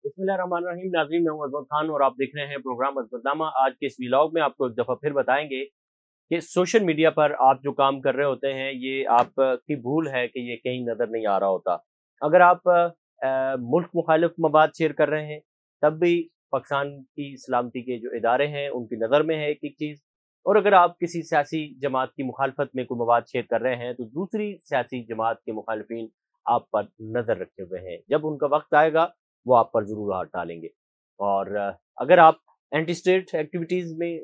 बिस्मिल्लाहिर्रहमानिर्रहीम। नाज़रीन, मैं हूं अजमत खान और आप देख रहे हैं प्रोग्राम अज़मतनामा। आज के इस व्लॉग में आपको एक दफ़ा फिर बताएंगे कि सोशल मीडिया पर आप जो काम कर रहे होते हैं ये आपकी भूल है कि ये कहीं नज़र नहीं आ रहा होता। अगर आप मुल्क मुखालिफ मवाद शेयर कर रहे हैं तब भी पाकिस्तान की सलामती के जो इदारे हैं उनकी नज़र में है एक एक चीज़, और अगर आप किसी सियासी जमात की मुखालफत में कोई मवाद शेयर कर रहे हैं तो दूसरी सियासी जमात के मुखालिफिन आप पर नज़र रखे हुए हैं। जब उनका वक्त आएगा वो आप पर ज़रूर हाथ डालेंगे। और अगर आप एंटी स्टेट एक्टिविटीज़ में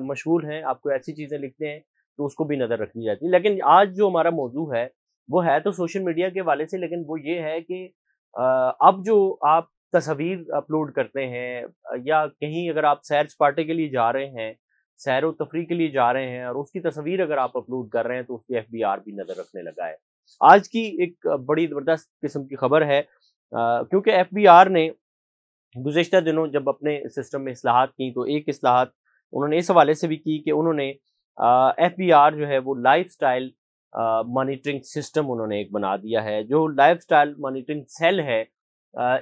मशगूल हैं, आपको ऐसी चीज़ें लिखते हैं तो उसको भी नज़र रखनी जाती है। लेकिन आज जो हमारा मौजू है वो है तो सोशल मीडिया के हवाले से, लेकिन वो ये है कि अब जो आप तस्वीर अपलोड करते हैं या कहीं अगर आप सैर सपाटे के लिए जा रहे हैं, सैर व तफरीह के लिए जा रहे हैं और उसकी तस्वीर अगर आप अपलोड कर रहे हैं तो उस पे एफबीआर भी नज़र रखने लगा है। आज की एक बड़ी ज़बरदस्त किस्म की खबर है, क्योंकि एफबीआर ने गुज़िश्ता दिनों जब अपने सिस्टम में इस्लाहात की तो एक इस्लाहात उन्होंने इस हवाले से भी की कि उन्होंने एफबीआर जो है वो लाइफस्टाइल मॉनिटरिंग सिस्टम उन्होंने एक बना दिया है। जो लाइफस्टाइल मॉनिटरिंग सेल है,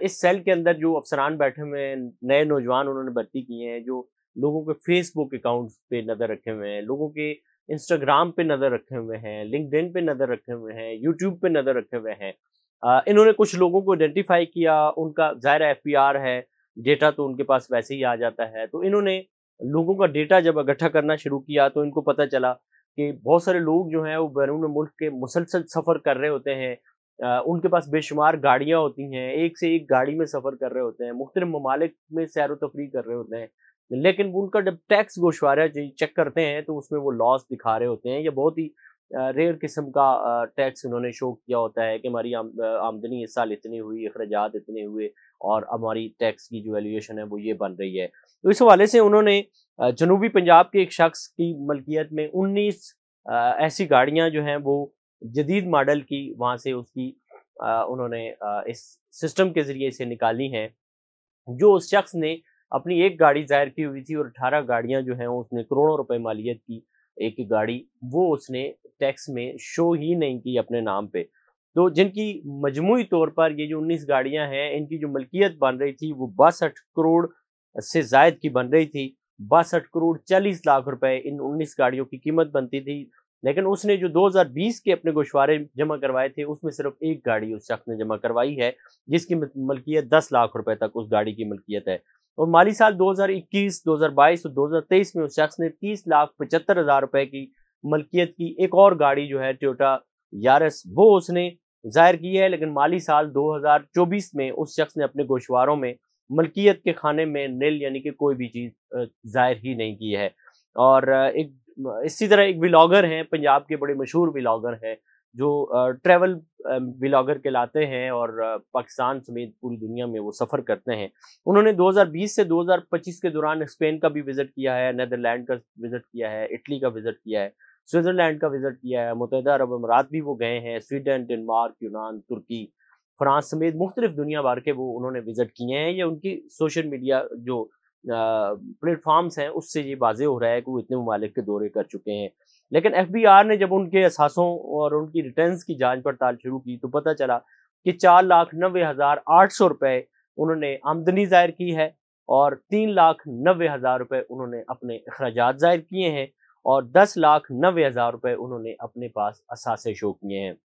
इस सेल के अंदर जो अफसरान बैठे हुए हैं, नए नौजवान उन्होंने भर्ती किए हैं, जो लोगों के फेसबुक अकाउंट्स पे नज़र रखे हुए हैं, लोगों के इंस्टाग्राम पे नज़र रखे हुए हैं, लिंक्डइन पे नज़र रखे हुए हैं, यूट्यूब पे नज़र रखे हुए हैं। इन्होंने कुछ लोगों को आइडेंटिफाई किया, उनका ज़ाहिर एफबीआर है, डेटा तो उनके पास वैसे ही आ जाता है। तो इन्होंने लोगों का डेटा जब इकट्ठा करना शुरू किया तो इनको पता चला कि बहुत सारे लोग जो हैं वो बैरून मुल्क के मुसलसल सफ़र कर रहे होते हैं। उनके पास बेशुमार गाड़ियाँ होती हैं, एक से एक गाड़ी में सफ़र कर रहे होते हैं, मुख्तलिफ ममालिक में सैर व तफरीह कर रहे होते हैं। लेकिन उनका जब टैक्स गोशवारा चेक करते हैं तो उसमें वो लॉस दिखा रहे होते हैं, या बहुत ही रेयर किस्म का टैक्स उन्होंने शो किया होता है कि हमारी आमदनी इस साल इतनी हुई, अखराजात इतने हुए और हमारी टैक्स की जो वैल्यूएशन है वो ये बन रही है। तो इस हवाले से उन्होंने जनूबी पंजाब के एक शख्स की मलकियत में 19 ऐसी गाड़ियाँ जो हैं वो जदीद मॉडल की वहाँ से उसकी उन्होंने इस सिस्टम के ज़रिए से निकाली हैं। जो उस शख्स ने अपनी एक गाड़ी ज़ाहिर की हुई थी और 18 गाड़ियाँ जो हैं उसने करोड़ों रुपए मालियत की एक गाड़ी, वो उसने टैक्स में शो ही नहीं की अपने नाम पे। तो जिनकी मजमूई तौर पर ये जो 19 गाड़ियाँ हैं, इनकी जो मलकियत बन रही थी वो 62 करोड़ से ज़ायद की बन रही थी। 62 करोड़ 40 लाख रुपए इन 19 गाड़ियों की कीमत बनती थी। लेकिन उसने जो 2020 के अपने गोशवारे जमा करवाए थे, उसमें सिर्फ़ एक गाड़ी उस शख्स ने जमा करवाई है, जिसकी मलकियत 10 लाख रुपए तक उस गाड़ी की मलकियत है। और माली साल 2021, 2022 और 2023 में उस शख्स ने 30,75,000 रुपए की मलकियत की एक और गाड़ी जो है टोयोटा यारिस, वो उसने ज़ाहिर की है। लेकिन माली साल 2024 में उस शख्स ने अपने गोशवारों में मलकियत के खाने में निल यानी कि कोई भी चीज़ ज़ाहिर ही नहीं की है। और इसी तरह एक व्लॉगर हैं, पंजाब के बड़े मशहूर व्लॉगर हैं, जो ट्रैवल व्लॉगर कहलाते हैं और पाकिस्तान समेत पूरी दुनिया में वो सफ़र करते हैं। उन्होंने 2020 से 2025 के दौरान स्पेन का भी विज़िट किया है, नीदरलैंड का विज़िट किया है, इटली का विज़िट किया है, स्विट्ज़रलैंड का विज़िट किया है, मुत्तहिदा अरब अमीरात भी वो गए हैं, स्वीडन, डेनमार्क, यूनान, तुर्की, फ्रांस समेत मुख्तलिफ दुनिया भर के वो उन्होंने विज़िट किए हैं। ये उनकी सोशल मीडिया जो प्लेटफ़ॉर्म्स हैं उससे ये वाज़ेह हो रहा है कि वो इतने ममालिक के दौरे कर चुके हैं। लेकिन एफबीआर ने जब उनके असासों और उनकी रिटर्न्स की जांच पड़ताल शुरू की तो पता चला कि 4,90,800 रुपए उन्होंने आमदनी ज़ाहिर की है और 3,90,000 रुपए उन्होंने अपने अखराजात ज़ाहिर किए हैं और 10,90,000 रुपए उन्होंने अपने पास असासे शो किए हैं।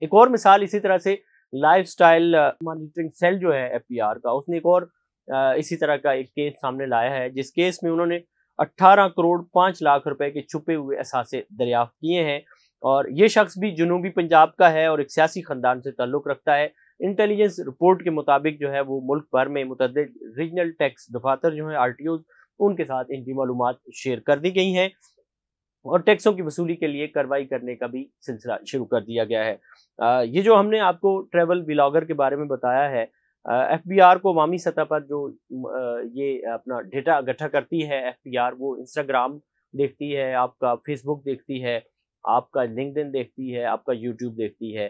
एक और मिसाल इसी तरह से लाइफस्टाइल मॉनिटरिंग सेल जो है एफबीआर का, उसने एक और इसी तरह का एक केस सामने लाया है, जिस केस में उन्होंने 18 करोड़ 5 लाख रुपए के छुपे हुए असासे दरियाफ्त किए हैं। और ये शख्स भी जनूबी पंजाब का है और एक सियासी खानदान से ताल्लुक़ रखता है। इंटेलिजेंस रिपोर्ट के मुताबिक जो है वो मुल्क भर में मुतअद्दिद रीजनल टैक्स दफातर जो हैं आरटीओ, उनके साथ इनकी मालूमात शेयर कर दी गई हैं और टैक्सों की वसूली के लिए कार्रवाई करने का भी सिलसिला शुरू कर दिया गया है। ये जो हमने आपको ट्रैवल व्लॉगर के बारे में बताया है, एफबीआर को अवामी सतह पर जो ये अपना डेटा इकट्ठा करती है एफबीआर, वो इंस्टाग्राम देखती है, आपका फेसबुक देखती है, आपका लिंक्डइन देखती है, आपका यूट्यूब देखती है।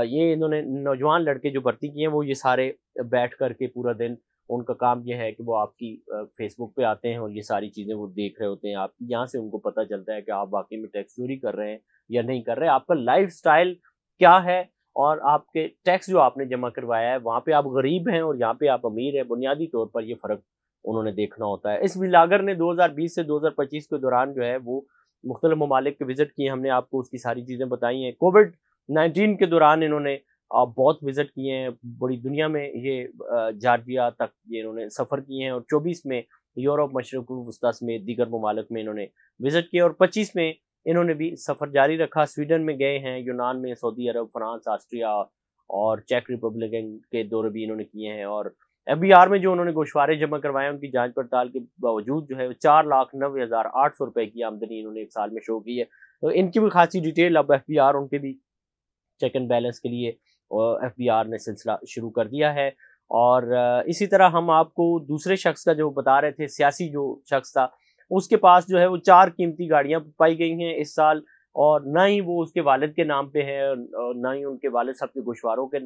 ये इन्होंने नौजवान लड़के जो भर्ती किए हैं वो ये सारे बैठ कर के पूरा दिन उनका काम ये है कि वो आपकी फेसबुक पे आते हैं और ये सारी चीज़ें वो देख रहे होते हैं आपकी। यहाँ से उनको पता चलता है कि आप वाक़ई में टैक्स चोरी कर रहे हैं या नहीं कर रहे हैं, आपका लाइफ़स्टाइल क्या है اور آپ کے ٹیکس جو آپ نے جمع کروایا ہے وہاں پہ آپ غریب ہیں اور یہاں پہ آپ امیر ہیں، بنیادی طور پر یہ فرق انہوں نے دیکھنا ہوتا ہے۔ اس ولاگر نے 2020 سے 2025 کے دوران جو ہے وہ مختلف ممالک کے وزٹ کیے، ہم نے آپ کو اس کی ساری چیزیں بتائی ہیں۔ کووڈ-19 کے دوران انہوں نے بہت وزٹ کیے ہیں، بڑی دنیا میں یہ جارجیا تک یہ انہوں نے سفر کیے ہیں، اور 24 میں یورپ، مشرق وسطیٰ سمیت دیگر ممالک میں انہوں نے وزٹ کیا، اور 25 میں انہوں نے بھی سفر جاری رکھا۔ سویڈن میں گئے ہیں، یونان میں، سعودی عرب، فرانس، آسٹریا اور چیک ریپبلک کے دورے بھی انہوں نے کیے ہیں، اور ایف بی آر میں جو انہوں نے گوشوارے جمع کروائے ان کی جانچ پڑتال کے باوجود جو ہے 4,90,800 روپے کی آمدنی انہوں نے ایک سال میں شو کی ہے۔ تو ان کی بھی خاصی ڈیٹیل اب ایف بی آر ان کے بھی چیک اینڈ بیلنس کے لیے ایف بی آر نے سلسلہ شروع کر دیا ہے۔ اور اسی طرح ہم آپ کو دوسرے شخص کا جو بتا رہے تھے، سیاسی جو شخص تھا، اس کے پاس جو ہے وہ 4 قیمتی گاڑیاں پائی گئی ہیں اس سال، اور نہ ہی وہ اس کے والد کے نام پہ ہے، اور نہ ہی ان کے والد صاحب کے گوشواروں کے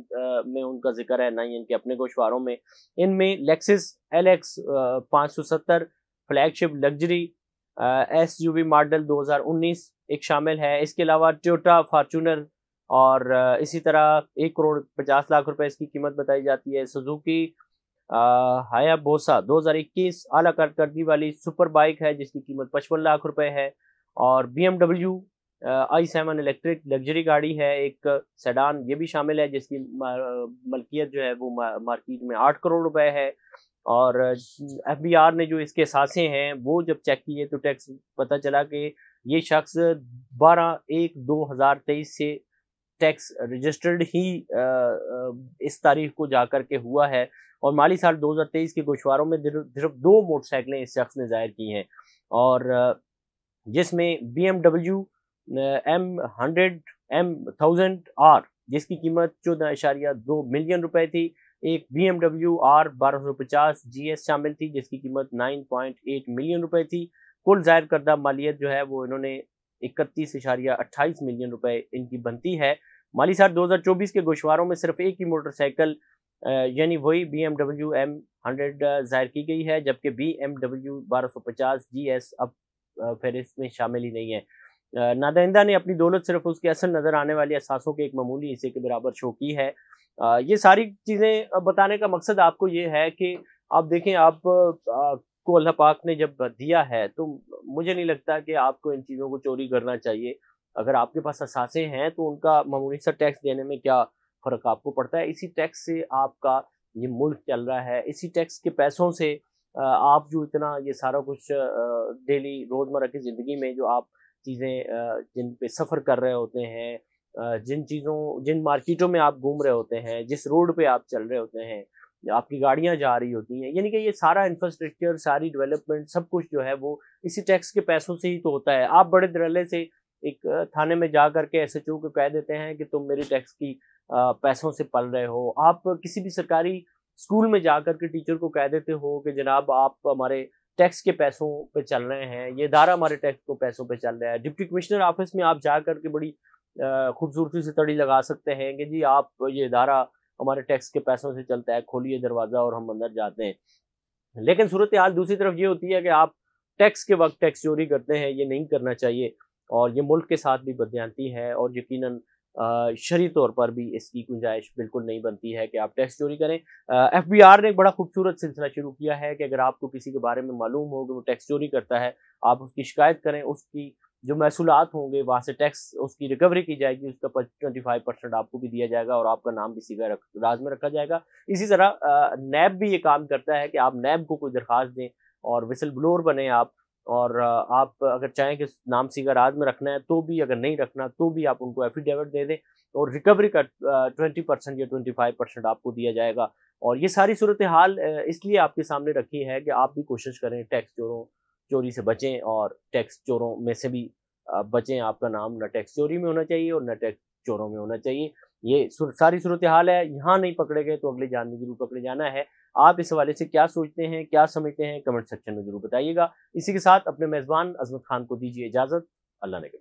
میں ان کا ذکر ہے، نہ ہی ان کے اپنے گوشواروں میں۔ ان میں لیکسس LX 570 فلیگ شپ لگژری SUV ماڈل 2019 ایک شامل ہے۔ اس کے علاوہ ٹویوٹا فارچونر، اور اسی طرح 1,50,00,000 روپے اس کی قیمت بتائی جاتی ہے۔ سوزوکی ہایابوسا 2021 اعلیٰ کارکردگی والی سپر بائک ہے جس کی قیمت 55,00,000 روپے ہے، اور BMW i7 الیکٹرک لگژری گاڑی ہے، ایک سیڈان، یہ بھی شامل ہے جس کی ملکیت جو ہے وہ مارکیٹ میں 8 کروڑ روپے ہے۔ اور ایف بی آر نے جو اس کے اثاثے ہیں وہ جب چیک کیے تو ٹیکس پتہ چلا کہ یہ شخص 12/1/2023 سے ٹیکس رجسٹرڈ ہی اس تاریخ کو جا کر کے ہوا ہے، اور مالی سال 2023 کے گوشواروں میں صرف 2 موٹر سائیکلیں اس شخص نے ظاہر کی ہیں، اور جس میں BMW M1000R جس کی قیمت 14.2 ملین روپے تھی، ایک BMW R 1250 GS شامل تھی جس کی قیمت 9.8 ملین روپے تھی۔ کل ظاہر کردہ مالیت جو ہے وہ انہوں نے 31.28 ملین روپے ان کی بنتی ہے۔ مالی سال 2024 کے گوشواروں میں صرف ایک ہی موٹر سائیکل یعنی وہی BMW M100 ظاہر کی گئی ہے، جبکہ BMW 1250 GS اب فہرست میں شامل ہی نہیں ہے۔ نادہندہ نے اپنی دولت صرف اس کے اصل نظر آنے والے اثاثوں کے ایک معمولی حصے کے برابر شو کی ہے۔ یہ ساری چیزیں بتانے کا مقصد آپ کو یہ ہے کہ آپ دیکھیں، آپ کو اللہ پاک نے جب دیا ہے تو مجھے نہیں لگتا کہ آپ کو ان چیزوں کو چوری کرنا چاہیے۔ اگر آپ کے پاس اثاثے ہیں تو ان کا معمولی سا ٹیکس دینے میں کیا فرق آپ کو پڑتا ہے؟ اسی ٹیکس سے آپ کا یہ ملک چل رہا ہے، اسی ٹیکس کے پیسوں سے آپ جو اتنا یہ سارا کچھ ڈیلی روزمرہ کی زندگی میں جو آپ چیزیں جن پہ سفر کر رہے ہوتے ہیں، جن مارکیٹوں میں آپ گھوم رہے ہوتے ہیں، جس روڈ پہ آپ چل رہے ہوتے ہیں، آپ کی گاڑیاں جا رہی ہوتی ہیں، یعنی کہ یہ سارا انفراسٹرکچر، ساری ڈیولپمنٹ، سب کچھ جو ہے وہ اسی ٹیکس کے پیسوں سے ہی تو ہوتا ہے۔ آپ بڑے دھڑلے سے ایک تھانے میں جا کر کے SHO کو کہہ دیتے ہیں کہ تم میری ٹیکس کی پیسوں سے پل رہے ہو۔ آپ کسی بھی سرکاری اسکول میں جا کر کے ٹیچر کو کہہ دیتے ہو کہ جناب آپ ہمارے ٹیکس کے پیسوں پہ چل رہے ہیں، یہ ادارہ ہمارے ٹیکس کو پیسوں پہ چل رہا ہے۔ ڈپٹی کمشنر آفس میں آپ جا کر کے بڑی خوبصورتی سے تڑی لگا سکتے ہیں کہ جی آپ یہ ادارہ ہمارے ٹیکس کے پیسوں سے چلتا ہے، کھولیے دروازہ اور ہم اندر جاتے ہیں۔ لیکن صورتحال دوسری طرف یہ ہوتی ہے کہ آپ ٹیکس کے وقت ٹیکس چوری کرتے ہیں، یہ نہیں کرنا چاہیے، اور یہ ملک کے ساتھ بھی بددیانتی ہے، اور یقیناً شرعی طور پر بھی اس کی گنجائش بالکل نہیں بنتی ہے کہ آپ ٹیکس چوری کریں۔ ایف بی آر نے ایک بڑا خوبصورت سلسلہ شروع کیا ہے کہ اگر آپ کو کسی کے بارے میں معلوم ہو کہ وہ ٹیکس چوری کرتا ہے، آپ اس کی شکایت کریں، اس کی جو محصولات ہوں گے وہاں سے ٹیکس اس کی ریکوری کی جائے گی، اس کا 25% آپ کو بھی دیا جائے گا، اور آپ کا نام بھی سیدھا راز میں رکھا جائے گا۔ اسی طرح نیب بھی یہ کام کرتا ہے کہ آپ نیب کو کوئی درخواست دیں اور وسل بلور بنیں آپ، اور آپ اگر چاہیں کہ نام سیگا راز میں رکھنا ہے تو بھی، اگر نہیں رکھنا تو بھی آپ ان کو ایفیڈیوٹ دے دیں، اور ریکوری کا 20% یا 25% آپ کو دیا جائے گا۔ اور یہ ساری صورتحال اس لیے آپ کے سامنے رکھی ہے کہ آپ بھی کوشش کریں ٹیکس چوری سے بچیں، اور ٹیکس چوروں میں سے بھی بچیں۔ آپ کا نام نہ ٹیکس چوری میں ہونا چاہیے اور نہ ٹیکس چوروں میں ہونا چاہیے۔ یہ ساری صورتحال ہے، یہاں نہیں پکڑے گئے تو اگلے جان میں ضرور پکڑے جانا ہے۔ آپ اس حوالے سے کیا سوچتے ہیں، کیا سمجھتے ہیں، کمنٹ سیکشن میں ضرور بتائیے گا۔ اسی کے ساتھ اپنے میزبان عظمت خان کو دیجیے اجازت۔ اللہ نے کے